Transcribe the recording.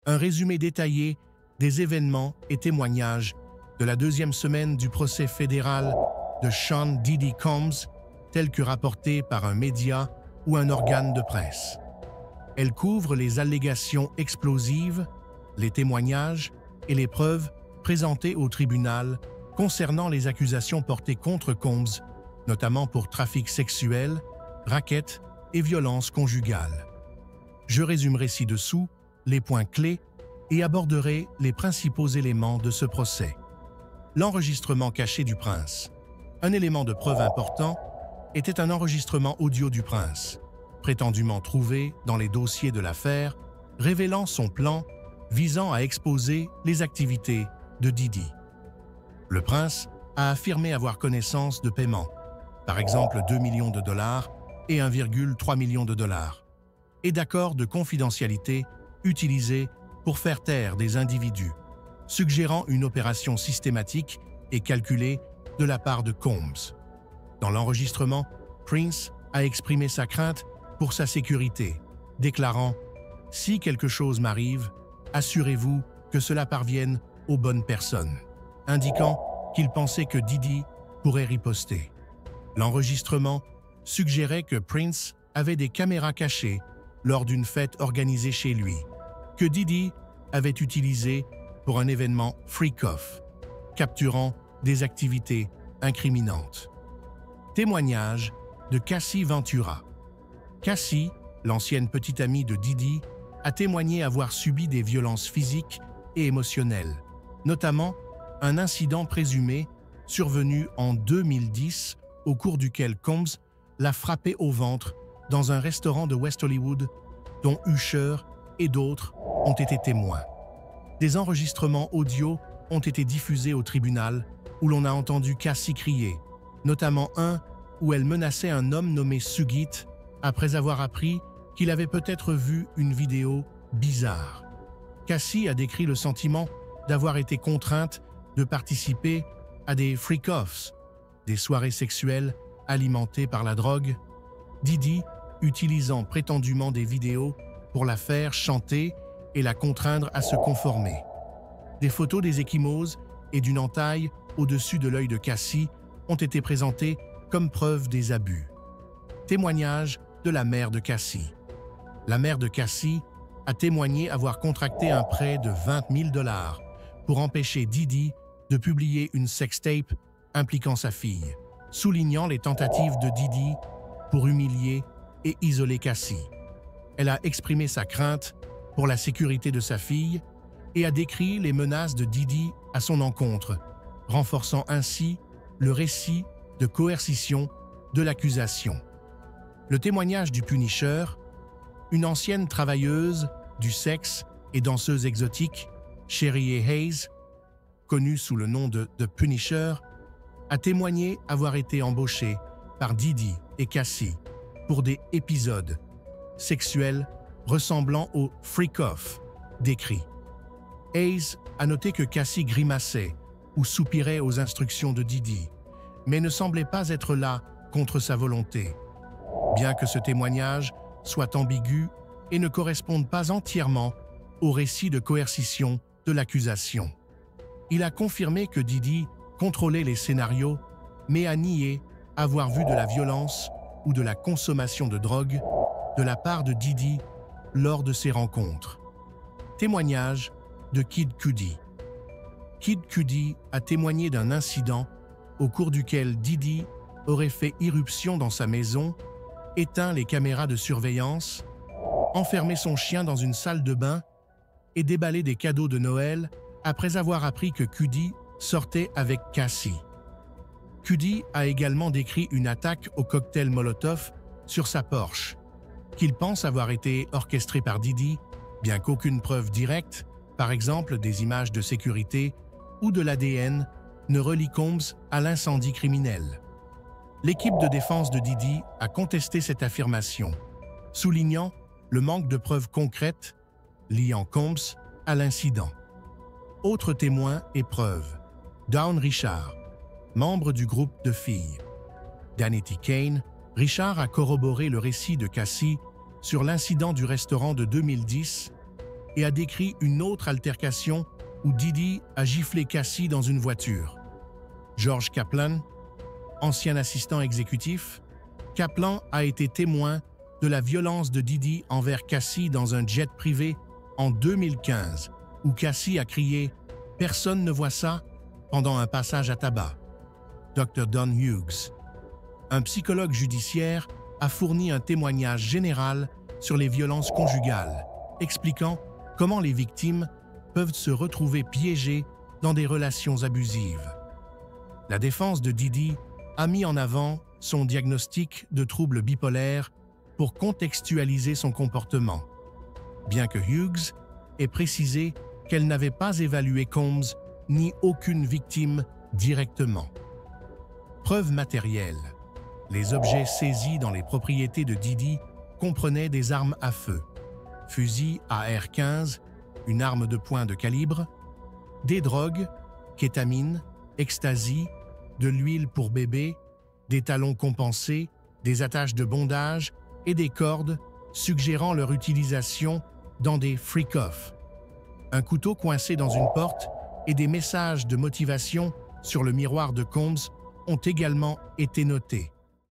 Un résumé détaillé des événements et témoignages de la deuxième semaine du procès fédéral de Sean Diddy Combs, tel que rapporté par un média ou un organe de presse. Elle couvre les allégations explosives, les témoignages et les preuves présentées au tribunal concernant les accusations portées contre Combs, notamment pour trafic sexuel, racket et violence conjugale. Je résumerai ci-dessous les points clés et aborderai les principaux éléments de ce procès. L'enregistrement caché du prince. Un élément de preuve important était un enregistrement audio du prince, prétendument trouvé dans les dossiers de l'affaire, révélant son plan visant à exposer les activités de Diddy. Le prince a affirmé avoir connaissance de paiements, par exemple 2 millions de dollars et 1,3 million de dollars, et d'accords de confidentialité utilisés pour faire taire des individus, suggérant une opération systématique et calculée de la part de Combs. Dans l'enregistrement, Prince a exprimé sa crainte pour sa sécurité, déclarant « Si quelque chose m'arrive, assurez-vous que cela parvienne aux bonnes personnes », indiquant qu'il pensait que Diddy pourrait riposter. L'enregistrement suggérait que Prince avait des caméras cachées lors d'une fête organisée chez lui, que Diddy avait utilisé pour un événement freak-off, capturant des activités incriminantes. Témoignage de Cassie Ventura. Cassie, l'ancienne petite amie de Diddy, a témoigné avoir subi des violences physiques et émotionnelles, notamment un incident présumé survenu en 2010 au cours duquel Combs l'a frappé au ventre dans un restaurant de West Hollywood dont Usher et d'autres ont été témoins. Des enregistrements audio ont été diffusés au tribunal où l'on a entendu Cassie crier, notamment un où elle menaçait un homme nommé Sugit après avoir appris qu'il avait peut-être vu une vidéo bizarre. Cassie a décrit le sentiment d'avoir été contrainte de participer à des freak-offs, des soirées sexuelles alimentées par la drogue, Diddy utilisant prétendument des vidéos pour la faire chanter et la contraindre à se conformer. Des photos des ecchymoses et d'une entaille au-dessus de l'œil de Cassie ont été présentées comme preuve des abus. Témoignage de la mère de Cassie. La mère de Cassie a témoigné avoir contracté un prêt de 20 000 $ pour empêcher Diddy de publier une sextape impliquant sa fille, soulignant les tentatives de Diddy pour humilier et isoler Cassie. Elle a exprimé sa crainte pour la sécurité de sa fille et a décrit les menaces de Diddy à son encontre, renforçant ainsi le récit de coercition de l'accusation. Le témoignage du Punisher, une ancienne travailleuse du sexe et danseuse exotique, Sherry Hayes, connue sous le nom de The Punisher, a témoigné avoir été embauchée par Diddy et Cassie pour des épisodes sexuels ressemblant au freak-off décrit. Hayes a noté que Cassie grimaçait ou soupirait aux instructions de Diddy, mais ne semblait pas être là contre sa volonté. Bien que ce témoignage soit ambigu et ne corresponde pas entièrement au récit de coercition de l'accusation. Il a confirmé que Diddy contrôlait les scénarios, mais a nié avoir vu de la violence ou de la consommation de drogue de la part de Diddy lors de ces rencontres. Témoignage de Kid Cudi. Kid Cudi a témoigné d'un incident au cours duquel Diddy aurait fait irruption dans sa maison, éteint les caméras de surveillance, enfermé son chien dans une salle de bain et déballé des cadeaux de Noël après avoir appris que Cudi sortait avec Cassie. Cudi a également décrit une attaque au cocktail Molotov sur sa Porsche, qu'il pense avoir été orchestrée par Diddy, bien qu'aucune preuve directe, par exemple des images de sécurité ou de l'ADN, ne relie Combs à l'incendie criminel. L'équipe de défense de Diddy a contesté cette affirmation, soulignant le manque de preuves concrètes liant Combs à l'incident. Autre témoin et preuve, Dawn Richard, membre du groupe de filles. Danity Kane, Richard a corroboré le récit de Cassie sur l'incident du restaurant de 2010 et a décrit une autre altercation où Diddy a giflé Cassie dans une voiture. George Kaplan, ancien assistant exécutif, Kaplan a été témoin de la violence de Diddy envers Cassie dans un jet privé en 2015, où Cassie a crié « Personne ne voit ça » pendant un passage à tabac. Dr. Don Hughes, un psychologue judiciaire, a fourni un témoignage général sur les violences conjugales, expliquant comment les victimes peuvent se retrouver piégées dans des relations abusives. La défense de Diddy a mis en avant son diagnostic de troubles bipolaires pour contextualiser son comportement, bien que Hughes ait précisé qu'elle n'avait pas évalué Combs ni aucune victime directement. Preuves matérielles. Les objets saisis dans les propriétés de Diddy comprenaient des armes à feu, fusil AR-15, une arme de poing de calibre, des drogues, kétamine, ecstasy, de l'huile pour bébé, des talons compensés, des attaches de bondage et des cordes, suggérant leur utilisation dans des freak-offs. Un couteau coincé dans une porte et des messages de motivation sur le miroir de Combs ont également été notés.